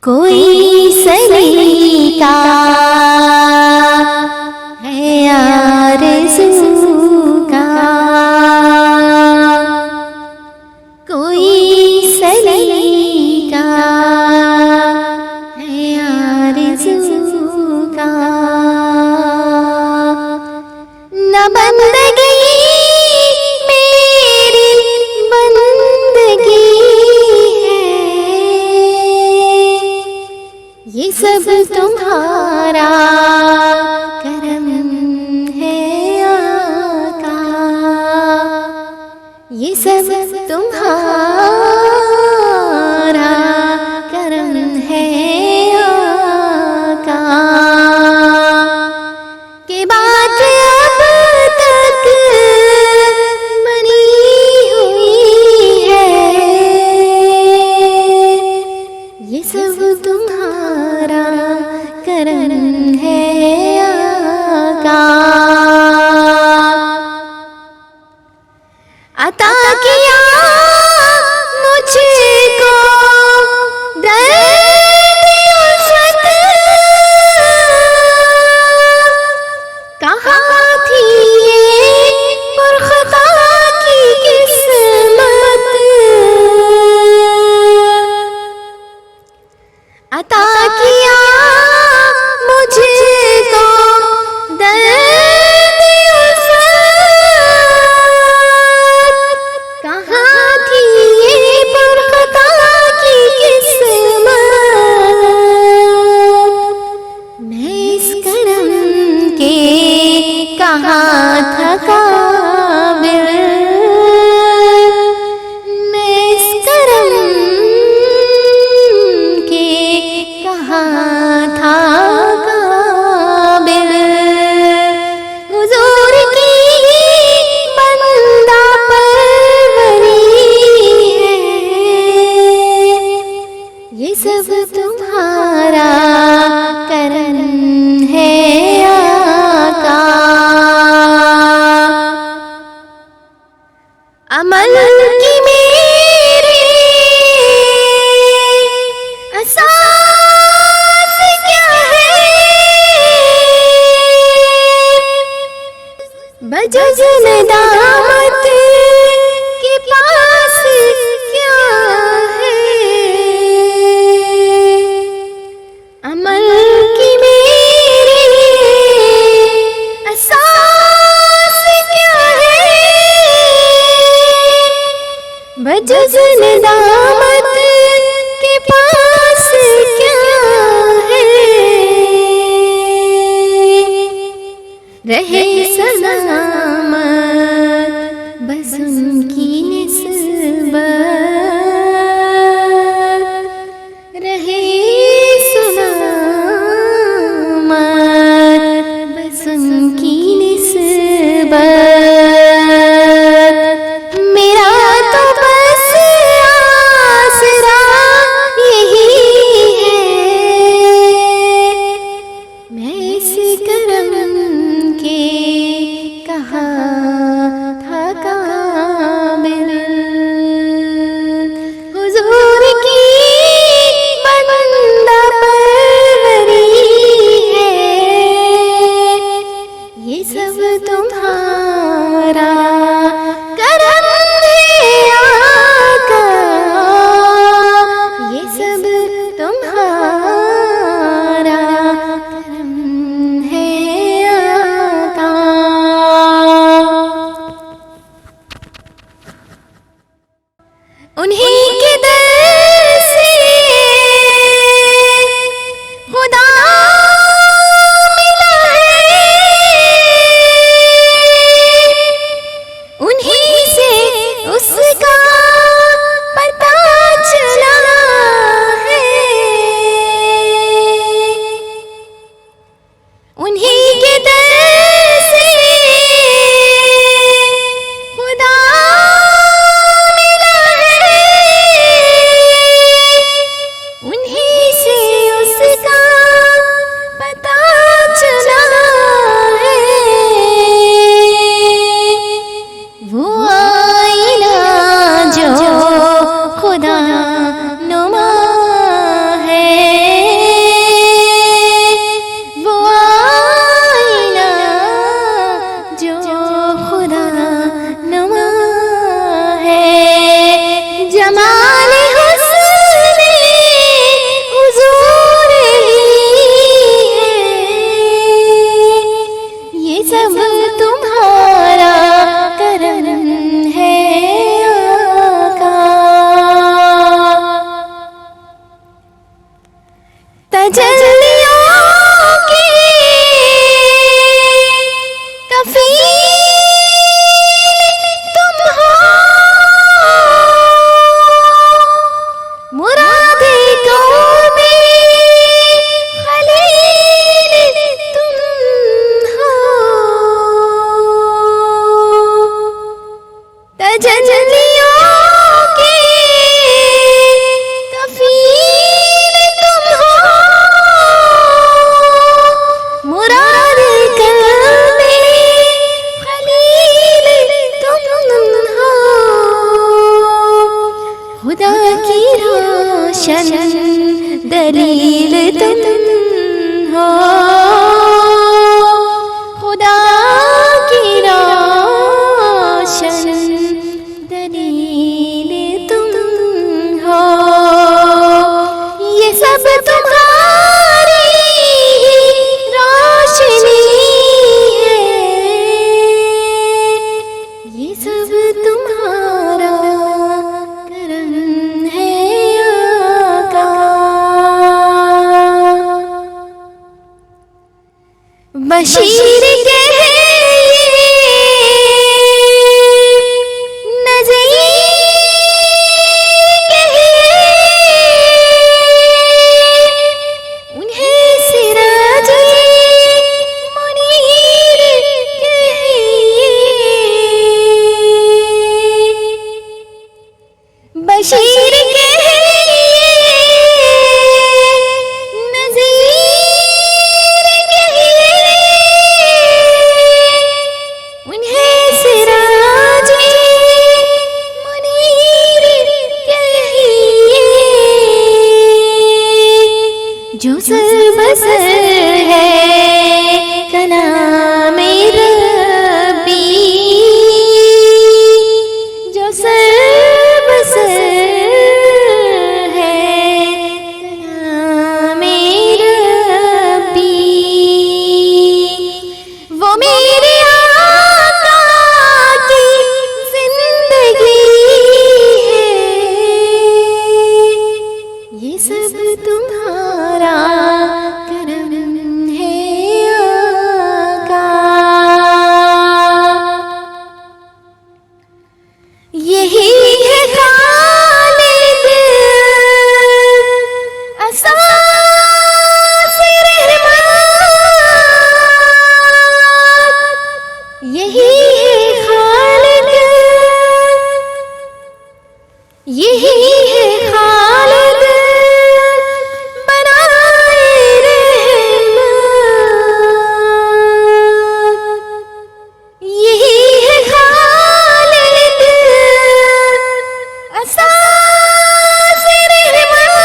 कोई सलीका है आरज़ू का, कोई सलीका है आरज़ू का। न बंदगी मेरी बंदगी ये सब तुम्हारा करम है आका, ये सब तुम्हारा करम है आका। के बात अब तक बनी हुई है, ये सब तुम्हारा करम है आका। अता किया मुझको दर्द उल्फत, कहाँ थी ये पुरख़ता की किस्मत। अता किया मुझको दर्द उल्फत, कहाँ थी ये पुरख़ता की किस्मत। मैं इस करम के कहाँ था काबिल, मैं इस करम के कहाँ था काबिल। हुजूर की बंदा परवरी है, ये सब तुम्हारा करम है आका। अमल की मेरे असास क्या है, बजुज़ नदामत के पास क्या है। अमल की मेरे असास क्या है, बजुज़ नदामत के पास क्या है। रहे सलामत बस उनकी निस्बत, रहे सलामत बस उनकी निस्बत। मेरा तो बस आसरा यही है, मैं इस करम के कहाँ था काबिल। हुजूर की बंदा परवरी है, ये सब तुम्हारा करम है आका, ये सब तुम्हारा करम है आका। उन्हीं के दर से खुदा मिला है, उन्हीं से उसका पता चला है। तजल्लियों की कफील तुम हो, मुरादे कौमे खलील तुम हो। तजल्लियों की कफील तुम हो, मुरादे कौमे खलील तुम हो। खुदा की रोशन दलील तुम हो, खुदा की रोशन दलील तुम हो। ये सब तुम्हारी रोशनी है, ये सब तुम्हारा करम है आका। बशीर के बशीर के नज़ीर कहिए, उन्हें सिराज मुनीर कहिए। जो सरबसर है कलामे रब्बी, जो सरबसर है कलामे रब्बी, वो मेरे आका की जिंदगी है। ये सब तुम्हारा करम है आका। यही है खालिद असास रहमत, यही है खालिद, यही है खालिद बनाए रहमत, यही है खालिद असास रहमत,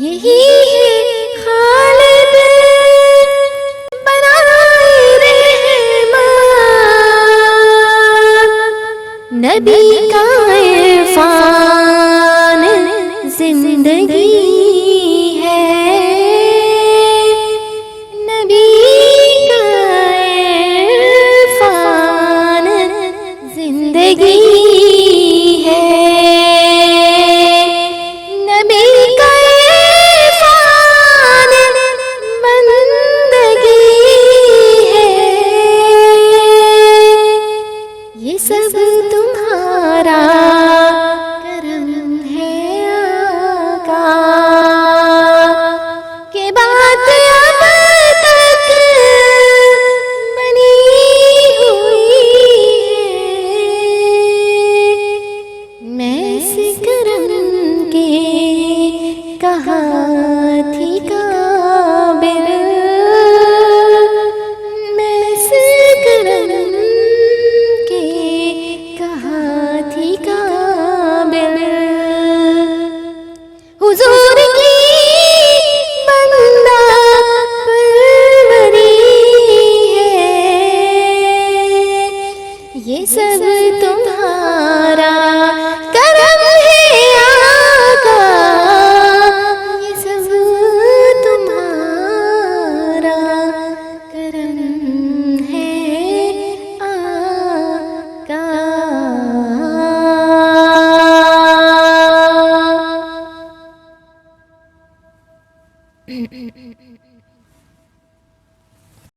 यही है खालिद बनाए रहमत। नबी का इरफान जिंदगी है, नबी का इरफान जिंदगी है, नबी का इरफान बंदगी है। ये सब तुम्हारा करम है आका। के बात अब तक बनी हुई है, मैं इस करम के कहाँ